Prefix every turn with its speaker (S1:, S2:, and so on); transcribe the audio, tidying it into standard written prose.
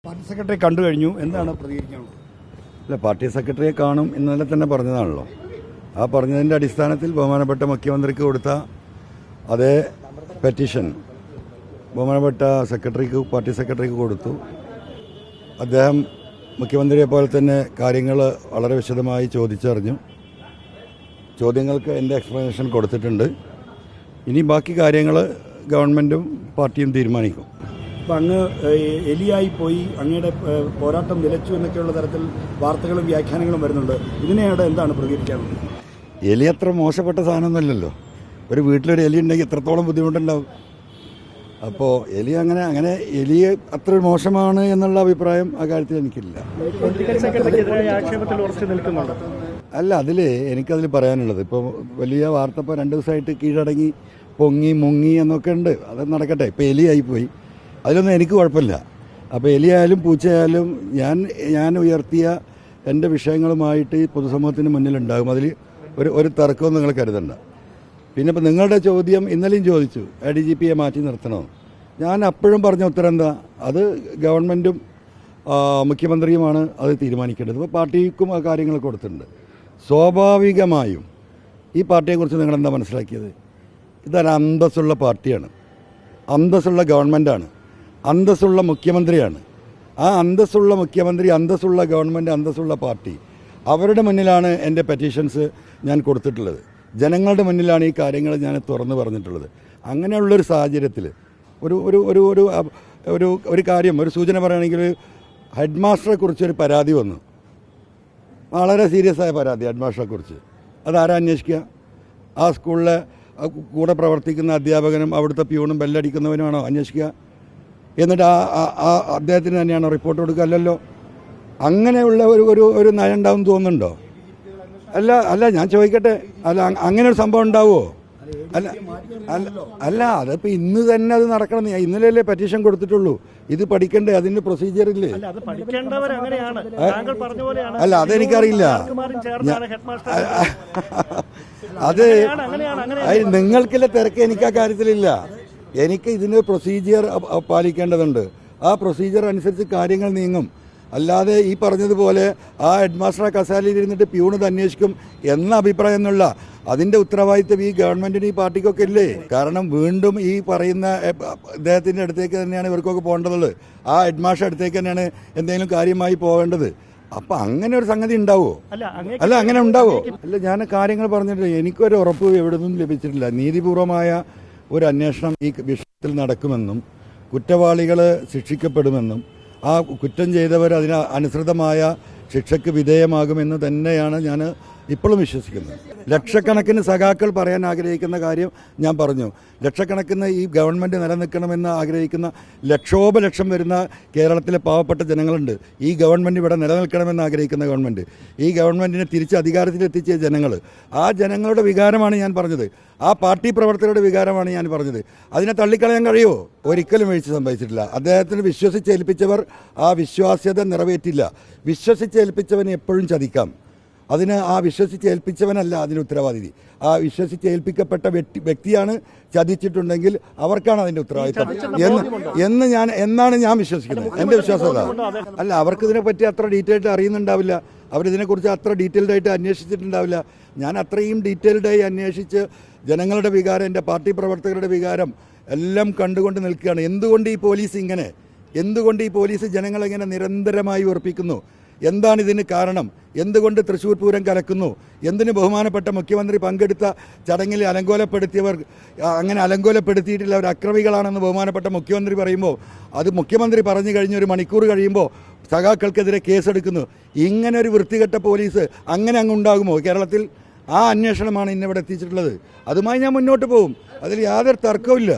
S1: Party secretary കണ്ടു കഴിഞ്ഞു. എന്താണ് പ്രതികരിക്കാനുള്ളത്?
S2: അല്ല, പാർട്ടി സെക്രട്ടറിയെ കാണും ഇന്നലെ തന്നെ പറഞ്ഞതാണല്ലോ. ആ പറഞ്ഞതിൻ്റെ അടിസ്ഥാനത്തിൽ ബഹുമാനപ്പെട്ട മുഖ്യമന്ത്രിക്ക് കൊടുത്ത അതേ പെറ്റീഷൻ ബഹുമാനപ്പെട്ട പാർട്ടി സെക്രട്ടറിക്ക് കൊടുത്തു. അദ്ദേഹം മുഖ്യമന്ത്രിയെ പോലെ തന്നെ കാര്യങ്ങൾ വളരെ വിശദമായി ചോദിച്ചറിഞ്ഞു. ചോദ്യങ്ങൾക്ക് എൻ്റെ എക്സ്പ്ലനേഷൻ കൊടുത്തിട്ടുണ്ട്. ഇനി ബാക്കി കാര്യങ്ങൾ ഗവൺമെൻറ്റും പാർട്ടിയും തീരുമാനിക്കും.
S1: അപ്പം അങ്ങ് എലിയായി പോയി, അങ്ങയുടെ പോരാട്ടം നിലച്ചു എന്നൊക്കെയുള്ള തരത്തിൽ വാർത്തകളും വ്യാഖ്യാനങ്ങളും വരുന്നുണ്ട്. ഇതിനെയോടെ എന്താണ് പ്രതികരിക്കാനുള്ളത്?
S2: എലി അത്ര മോശപ്പെട്ട സാധനമൊന്നുമല്ലല്ലോ. ഒരു വീട്ടിലൊരു എലി ഉണ്ടെങ്കിൽ എത്രത്തോളം ബുദ്ധിമുട്ടുണ്ടാവും. അപ്പോൾ അങ്ങനെ എലി അത്ര മോശമാണ് എന്നുള്ള അഭിപ്രായം ആ കാര്യത്തിൽ എനിക്കില്ല. അല്ല, എനിക്കതിൽ പറയാനുള്ളത് ഇപ്പോൾ വലിയ വാർത്ത ഇപ്പോൾ 2 ദിവസമായിട്ട് കീഴടങ്ങി പൊങ്ങി മുങ്ങി എന്നൊക്കെ ഉണ്ട്. അത് നടക്കട്ടെ. ഇപ്പോൾ എലിയായിപ്പോയി, അതിലൊന്നും എനിക്ക് കുഴപ്പമില്ല. അപ്പോൾ എലിയായാലും പൂച്ചയായാലും ഞാൻ ഉയർത്തിയ എൻ്റെ വിഷയങ്ങളുമായിട്ട് ഈ പൊതുസമൂഹത്തിന് മുന്നിലുണ്ടാകും. അതിൽ ഒരു തർക്കവും നിങ്ങൾ കരുതണ്ട. പിന്നെ ഇപ്പോൾ നിങ്ങളുടെ ചോദ്യം ഇന്നലെയും ചോദിച്ചു, ADGPയെ മാറ്റി നിർത്തണമെന്ന്. ഞാൻ അപ്പോഴും പറഞ്ഞ ഉത്തരം എന്താ? അത് ഗവൺമെൻറ്റും മുഖ്യമന്ത്രിയുമാണ് അത് തീരുമാനിക്കേണ്ടത്. ഇപ്പോൾ പാർട്ടിക്കും ആ കാര്യങ്ങൾ കൊടുത്തിട്ടുണ്ട്. സ്വാഭാവികമായും ഈ പാർട്ടിയെക്കുറിച്ച് നിങ്ങളെന്താ മനസ്സിലാക്കിയത്? ഇതൊരു അന്തസ്സുള്ള പാർട്ടിയാണ്, അന്തസ്സുള്ള ഗവൺമെൻറ്റാണ്, അന്തസ്സുള്ള മുഖ്യമന്ത്രിയാണ്. ആ അന്തസ്സുള്ള മുഖ്യമന്ത്രി, അന്തസ്സുള്ള ഗവൺമെൻറ്, അന്തസ്സുള്ള പാർട്ടി, അവരുടെ മുന്നിലാണ് എൻ്റെ പെറ്റീഷൻസ് ഞാൻ കൊടുത്തിട്ടുള്ളത്. ജനങ്ങളുടെ മുന്നിലാണ് ഈ കാര്യങ്ങൾ ഞാൻ തുറന്നു പറഞ്ഞിട്ടുള്ളത്. അങ്ങനെയുള്ളൊരു സാഹചര്യത്തിൽ ഒരു കാര്യം, ഒരു സൂചന പറയുകയാണെങ്കിൽ, ഹെഡ് മാസ്റ്ററെ കുറിച്ചൊരു പരാതി വന്നു. വളരെ സീരിയസ് ആയ പരാതി ഹെഡ് മാസ്റ്ററെ കുറിച്ച്. അതാരാ അന്വേഷിക്കുക? ആ സ്കൂളിലെ കൂടെ പ്രവർത്തിക്കുന്ന അധ്യാപകനും അവിടുത്തെ പ്യൂണും ബെല്ലടിക്കുന്നവനുമാണോ അന്വേഷിക്കുക? എന്നിട്ട് ആ അദ്ദേഹത്തിന് തന്നെയാണോ റിപ്പോർട്ട് കൊടുക്കുക? അല്ലല്ലോ. അങ്ങനെയുള്ള ഒരു നയം ഉണ്ടാവും തോന്നുന്നുണ്ടോ? അല്ല ഞാൻ ചോദിക്കട്ടെ, അങ്ങനെ ഒരു സംഭവം ഉണ്ടാവുമോ? അല്ല അതിപ്പോൾ ഇന്ന് തന്നെ അത് നടക്കണം. ഇന്നലെയല്ലേ പെറ്റീഷൻ കൊടുത്തിട്ടുള്ളൂ. ഇത് പഠിക്കണ്ടേ? അതിൻ്റെ പ്രൊസീജിയർ ഇല്ലേ? അല്ല, അതെനിക്കറിയില്ല. അത് നിങ്ങൾക്കുള്ള തിരക്ക് എനിക്ക് ആ കാര്യത്തിലില്ല. എനിക്ക് ഇതിന് പ്രൊസീജിയർ പാലിക്കേണ്ടതുണ്ട്. ആ പ്രൊസീജിയർ അനുസരിച്ച് കാര്യങ്ങൾ നീങ്ങും. അല്ലാതെ ഈ പറഞ്ഞതുപോലെ ആ ഹെഡ് മാസ്റ്റർ കസാലയിൽ ഇരുന്നിട്ട് പ്യൂണത് അന്വേഷിക്കും എന്ന അഭിപ്രായം എന്നുള്ള അതിൻ്റെ ഉത്തരവാദിത്വം ഈ ഗവൺമെൻറ്റിന് ഈ പാർട്ടിക്കൊക്കെ ഇല്ലേ? കാരണം വീണ്ടും ഈ പറയുന്ന ഇദ്ദേഹത്തിൻ്റെ അടുത്തേക്ക് തന്നെയാണ് ഇവർക്കൊക്കെ പോകേണ്ടതുള്ളത്. ആ ഹെഡ് മാസ്റ്റർ അടുത്തേക്ക് തന്നെയാണ് എന്തെങ്കിലും കാര്യമായി പോകേണ്ടത്. അപ്പം അങ്ങനെ ഒരു സംഗതി ഉണ്ടാവുമോ? അല്ല, അങ്ങനെ ഉണ്ടാവുമോ? അല്ല, ഞാൻ കാര്യങ്ങൾ പറഞ്ഞിട്ട് എനിക്കൊരു ഉറപ്പ് എവിടെ നിന്നും ലഭിച്ചിട്ടില്ല. നീതിപൂർവമായ ഒരു അന്വേഷണം ഈ വിഷയത്തിൽ നടക്കുമെന്നും കുറ്റവാളികൾ ശിക്ഷിക്കപ്പെടുമെന്നും ആ കുറ്റം ചെയ്തവർ അതിന് അനുസൃതമായ ശിക്ഷയ്ക്ക് വിധേയമാകുമെന്ന് തന്നെയാണ് ഞാൻ ഇപ്പോഴും വിശ്വസിക്കുന്നത്. ലക്ഷക്കണക്കിന് സഖാക്കൾ പറയാൻ ആഗ്രഹിക്കുന്ന കാര്യം ഞാൻ പറഞ്ഞു. ലക്ഷക്കണക്കിന് ഈ ഗവൺമെൻറ് നിലനിൽക്കണമെന്ന് ആഗ്രഹിക്കുന്ന ലക്ഷോപലക്ഷം വരുന്ന കേരളത്തിലെ പാവപ്പെട്ട ജനങ്ങളുണ്ട്. ഈ ഗവൺമെൻറ് ഇവിടെ നിലനിൽക്കണമെന്ന് ആഗ്രഹിക്കുന്ന ഗവൺമെൻറ്, ഈ ഗവൺമെൻറ്റിനെ തിരിച്ച് അധികാരത്തിലെത്തിച്ച ജനങ്ങൾ, ആ ജനങ്ങളുടെ വികാരമാണ് ഞാൻ പറഞ്ഞത്. ആ പാർട്ടി പ്രവർത്തകരുടെ വികാരമാണ് ഞാൻ പറഞ്ഞത്. അതിനെ തള്ളിക്കളയാൻ കഴിയുമോ? ഒരിക്കലും വീഴ്ച സംഭവിച്ചിട്ടില്ല. അദ്ദേഹത്തിന് വിശ്വസിച്ചേൽപ്പിച്ചവർ ആ വിശ്വാസ്യത നിറവേറ്റില്ല. വിശ്വസിച്ചേൽപ്പിച്ചവനെ എപ്പോഴും ചതിക്കാം. അതിന് ആ വിശ്വസിച്ചേൽപ്പിച്ചവനല്ല അതിന് ഉത്തരവാദി. ആ വിശ്വസിച്ചേൽപ്പിക്കപ്പെട്ട വ്യക്തിയാണ് ചതിച്ചിട്ടുണ്ടെങ്കിൽ അവർക്കാണ് അതിൻ്റെ ഉത്തരവാദിത്തം എന്നാണ് ഞാൻ വിശ്വസിക്കുന്നത്. എൻ്റെ വിശ്വാസം അല്ല, അവർക്ക് ഇതിനെപ്പറ്റി അത്ര ഡീറ്റെയിൽഡ് അറിയുന്നുണ്ടാവില്ല. അവരിതിനെക്കുറിച്ച് അത്ര ഡീറ്റെയിൽഡായിട്ട് അന്വേഷിച്ചിട്ടുണ്ടാവില്ല. ഞാൻ അത്രയും ഡീറ്റെയിൽഡായി അന്വേഷിച്ച് ജനങ്ങളുടെ വികാരം, എൻ്റെ പാർട്ടി പ്രവർത്തകരുടെ വികാരം എല്ലാം കണ്ടുകൊണ്ട് നിൽക്കുകയാണ്. എന്തുകൊണ്ട് ഈ പോലീസ് ജനങ്ങളെങ്ങനെ നിരന്തരമായി ഉറപ്പിക്കുന്നു? എന്താണ് ഇതിന് കാരണം? എന്തുകൊണ്ട് തൃശ്ശൂർ പൂരം കലക്കുന്നു? എന്തിന് ബഹുമാനപ്പെട്ട മുഖ്യമന്ത്രി പങ്കെടുത്ത ചടങ്ങിൽ അലങ്കോലപ്പെടുത്തിയവർ അങ്ങനെ അലങ്കോലപ്പെടുത്തിയിട്ടില്ല, അവർ അക്രമികളാണെന്ന് ബഹുമാനപ്പെട്ട മുഖ്യമന്ത്രി പറയുമ്പോൾ, അത് മുഖ്യമന്ത്രി പറഞ്ഞു കഴിഞ്ഞ് 1 മണിക്കൂർ കഴിയുമ്പോൾ സഖാക്കൾക്കെതിരെ കേസെടുക്കുന്നു. ഇങ്ങനെ ഒരു വൃത്തികെട്ട പോലീസ് അങ്ങ് ഉണ്ടാകുമോ കേരളത്തിൽ? ആ അന്വേഷണമാണ് ഇന്നിവിടെ എത്തിച്ചിട്ടുള്ളത്. അതുമായി ഞാൻ മുന്നോട്ട് പോകും. അതിൽ യാതൊരു തർക്കവുമില്ല.